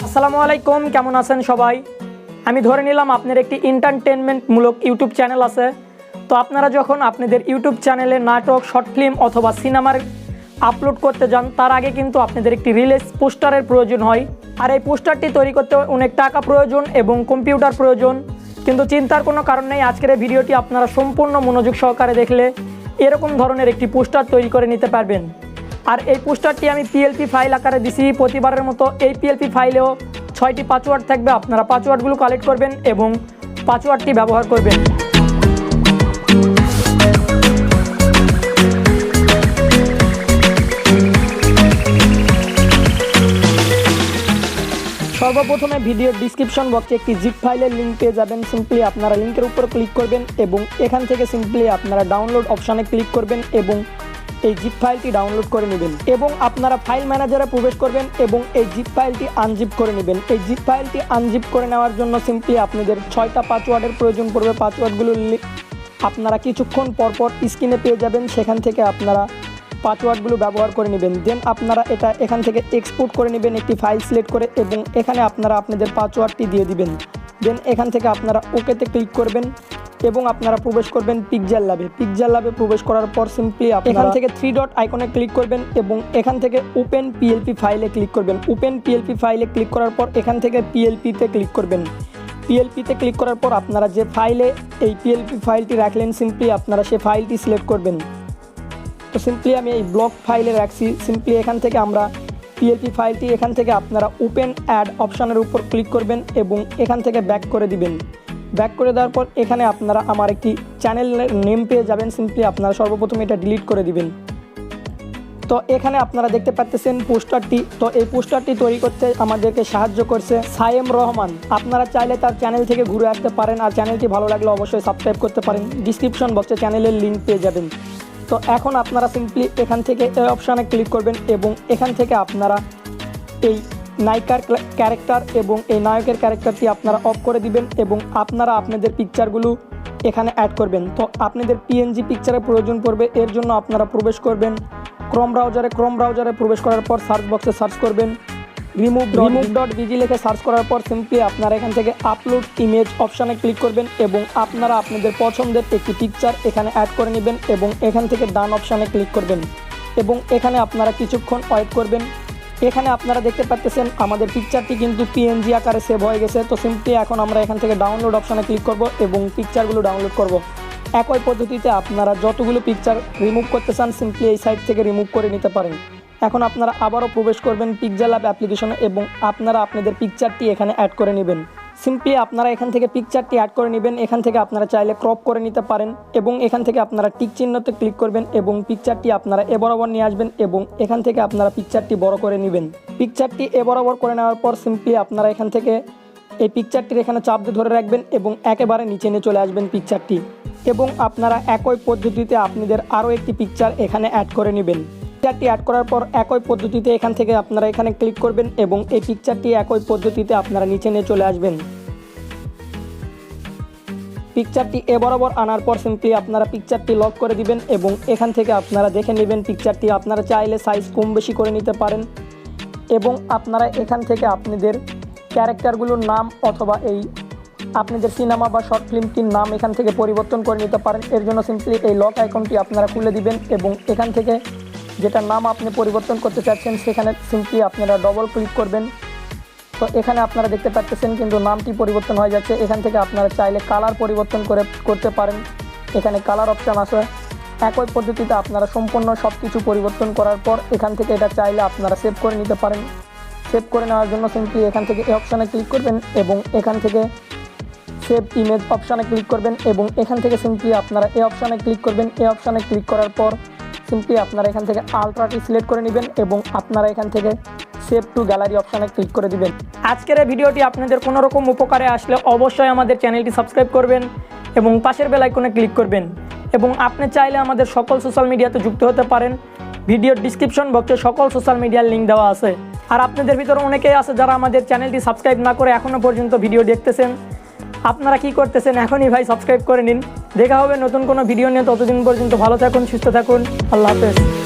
আসসালামু আলাইকুম, কেমন আছেন সবাই? আমি ধরে নিলাম আপনার একটি এন্টারটেইনমেন্টমূলক ইউটিউব চ্যানেল আছে। তো আপনারা যখন আপনাদের ইউটিউব চ্যানেলে নাটক, শর্ট ফিল্ম অথবা সিনেমার আপলোড করতে যান, তার আগে কিন্তু আপনাদের একটি রিলিজ পোস্টারের প্রয়োজন হয়। আর এই পোস্টারটি তৈরি করতে অনেক টাকা প্রয়োজন এবং কম্পিউটার প্রয়োজন। কিন্তু চিন্তার কোনো কারণ নেই, আজকের এই ভিডিওটি আপনারা সম্পূর্ণ মনোযোগ সহকারে দেখলে এরকম ধরনের একটি পোস্টার তৈরি করে নিতে পারবেন। আর এই পোস্টারটি আমি PLP ফাইল আকারে দিছি। প্রতিবারের মতো এই PLP ফাইলেও 6টি পাসওয়ার্ড থাকবে। আপনারা পাসওয়ার্ডগুলো কালেক্ট করবেন এবং পাসওয়ার্ডটি ব্যবহার করবেন। সর্বপ্রথমে ভিডিওর ডিসক্রিপশন বক্সে একটি জিপ ফাইলের লিঙ্ক পেয়ে যাবেন। সিম্পলি আপনারা লিঙ্কের উপর ক্লিক করবেন এবং এখান থেকে সিম্পলি আপনারা ডাউনলোড অপশানে ক্লিক করবেন এবং এই জিপ ফাইলটি ডাউনলোড করে নেবেন এবং আপনারা ফাইল ম্যানেজারে প্রবেশ করবেন এবং এই জিপ ফাইলটি আনজিপ করে নেবেন। এই জিপ ফাইলটি আনজিপ করে নেওয়ার জন্য সিম্পলি আপনাদের 6টা পাসওয়ার্ডের প্রয়োজন পড়বে। পাসওয়ার্ডগুলো আপনারা কিছুক্ষণ পরপর স্ক্রিনে পেয়ে যাবেন, সেখান থেকে আপনারা পাসওয়ার্ডগুলো ব্যবহার করে নেবেন। দেন আপনারা এটা এখান থেকে এক্সপোর্ট করে নেবেন একটি ফাইল সিলেক্ট করে এবং এখানে আপনারা আপনাদের পাসওয়ার্ডটি দিয়ে দিবেন। দেন এখান থেকে আপনারা ওকেতে ক্লিক করবেন এবং আপনারা প্রবেশ করবেন PixelLab'ে প্রবেশ করার পর সিম্পলি এখান থেকে 3 ডট আইকনে ক্লিক করবেন এবং এখান থেকে ওপেন PLP ফাইলে ক্লিক করবেন। ওপেন PLP ফাইলে ক্লিক করার পর এখান থেকে PLPতে ক্লিক করবেন। PLPতে ক্লিক করার পর আপনারা যে ফাইলে এই PLP ফাইলটি রাখলেন সিম্পলি আপনারা সেই ফাইলটি সিলেক্ট করবেন। তো সিম্পলি আমি এই ব্লক ফাইলে রাখছি। সিম্পলি এখান থেকে আমরা PLP ফাইলটি এখান থেকে আপনারা ওপেন অ্যাড অপশানের উপর ক্লিক করবেন এবং এখান থেকে ব্যাক করে দিবেন। ব্যাক করে দেওয়ার পর এখানে আপনারা আমার একটি চ্যানেলের নেম পেয়ে যাবেন। সিম্পলি আপনারা সর্বপ্রথম এটা ডিলিট করে দিবেন। তো এখানে আপনারা দেখতে পাচ্ছেন পোস্টারটি। তো এই পোস্টারটি তৈরি করতে আমাদেরকে সাহায্য করছে সায়েম রহমান। আপনারা চাইলে তার চ্যানেল থেকে ঘুরে আসতে পারেন। আর চ্যানেলটি ভালো লাগলে অবশ্যই সাবস্ক্রাইব করতে পারেন। ডিসক্রিপশন বক্সে চ্যানেলের লিঙ্ক পেয়ে যাবেন। তো এখন আপনারা সিম্পলি এখান থেকে এই অপশানে ক্লিক করবেন এবং এখান থেকে আপনারা এই নায়িকার ক্যারেক্টার এবং এই নায়কের ক্যারেক্টারটি আপনারা অফ করে দিবেন এবং আপনারা আপনাদের পিকচারগুলো এখানে অ্যাড করবেন। তো আপনাদের PNG পিকচারের প্রয়োজন পড়বে। এর জন্য আপনারা প্রবেশ করবেন ক্রোম ব্রাউজারে প্রবেশ করার পর সার্চ বক্সে সার্চ করবেন remove.bg লিখে সার্চ করার পর সিম্পলি আপনারা এখান থেকে আপলোড ইমেজ অপশানে ক্লিক করবেন এবং আপনারা আপনাদের পছন্দের একটি পিকচার এখানে অ্যাড করে নেবেন এবং এখান থেকে ডান অপশানে ক্লিক করবেন এবং এখানে আপনারা কিছুক্ষণ ওয়েট করবেন। এখানে আপনারা দেখতে পাচ্ছেন আমাদের পিকচারটি কিন্তু PNG আকারে সেভ হয়ে গেছে। তো সিম্পলি এখন আমরা এখান থেকে ডাউনলোড অপশানে ক্লিক করব এবং পিকচারগুলো ডাউনলোড করব। একই পদ্ধতিতে আপনারা যতগুলো পিকচার রিমুভ করতে চান সিম্পলি এই সাইট থেকে রিমুভ করে নিতে পারেন। এখন আপনারা আবারও প্রবেশ করবেন PixelLab অ্যাপ্লিকেশনে এবং আপনারা আপনাদের পিকচারটি এখানে অ্যাড করে নেবেন। সিম্পলি আপনারা এখান থেকে পিকচারটি অ্যাড করে নেবেন। এখান থেকে আপনারা চাইলে ক্রপ করে নিতে পারেন এবং এখান থেকে আপনারা টিক চিহ্নতে ক্লিক করবেন এবং পিকচারটি আপনারা এ বরাবর নিয়ে আসবেন এবং এখান থেকে আপনারা পিকচারটি বড় করে নেবেন। পিকচারটি এ বরাবর করে নেওয়ার পর সিম্পলি আপনারা এখান থেকে এই পিকচারটির এখানে চাপ দিয়ে ধরে রাখবেন এবং একেবারে নিচে নিয়ে চলে আসবেন পিকচারটি এবং আপনারা একই পদ্ধতিতে আপনাদের আরও একটি পিকচার এখানে অ্যাড করে নেবেন। পিকচারটি অ্যাড করার পর একই পদ্ধতিতে এখান থেকে আপনারা এখানে ক্লিক করবেন এবং এই পিকচারটি একই পদ্ধতিতে আপনারা নিচে নিয়ে চলে আসবেন। পিকচারটি এ বরাবর আনার পর সিম্পলি আপনারা পিকচারটি লক করে দিবেন এবং এখান থেকে আপনারা দেখে নেবেন পিকচারটি। আপনারা চাইলে সাইজ কম বেশি করে নিতে পারেন এবং আপনারা এখান থেকে আপনাদের ক্যারেক্টারগুলোর নাম অথবা এই আপনাদের সিনেমা বা শর্ট ফিল্মটির নাম এখান থেকে পরিবর্তন করে নিতে পারেন। এর জন্য সিম্পলি এই লক আইকনটি আপনারা খুলে দিবেন এবং এখান থেকে যেটা নাম আপনি পরিবর্তন করতে চাচ্ছেন সেখানে সিম্পলি আপনারা ডবল ক্লিক করবেন। তো এখানে আপনারা দেখতে পাচ্ছেন কিন্তু নামটি পরিবর্তন হয়ে যাচ্ছে। এখান থেকে আপনারা চাইলে কালার পরিবর্তন করতে পারেন। এখানে কালার অপশান আছে। একই পদ্ধতিতে আপনারা সম্পূর্ণ সব কিছু পরিবর্তন করার পর এখান থেকে এটা চাইলে আপনারা সেভ করে নিতে পারেন। সেভ করে নেওয়ার জন্য সিম্পলি এখান থেকে এই অপশানে ক্লিক করবেন এবং এখান থেকে সেভ ইমেজ অপশানে ক্লিক করবেন এবং এখান থেকে সিম্পলি আপনারা এই অপশানে ক্লিক করবেন। এই অপশানে ক্লিক করার পর সিম্পলি আপনারা এখান থেকে আলট্রাটি সিলেক্ট করে নেবেন এবং আপনারা এখান থেকে সেভ টু গ্যালারি অপশানে ক্লিক করে দিবেন। আজকের এই ভিডিওটি আপনাদের কোনো রকম উপকারে আসলে অবশ্যই আমাদের চ্যানেলটি সাবস্ক্রাইব করবেন এবং পাশের বেল আইকনে ক্লিক করবেন এবং আপনি চাইলে আমাদের সকল সোশ্যাল মিডিয়াতে যুক্ত হতে পারেন। ভিডিওর ডিসক্রিপশন বক্সে সকল সোশ্যাল মিডিয়ার লিঙ্ক দেওয়া আছে। আর আপনাদের ভিতরে অনেকেই আছে যারা আমাদের চ্যানেলটি সাবস্ক্রাইব না করে এখনও পর্যন্ত ভিডিও দেখতেছেন। আপনারা কি করতেছেন? এখনই ভাই সাবস্ক্রাইব করে নিন। দেখা হবে নতুন কোনো ভিডিও নিয়ে। ততদিন পর্যন্ত ভালো থাকুন, সুস্থ থাকুন। আল্লাহ হাফেজ।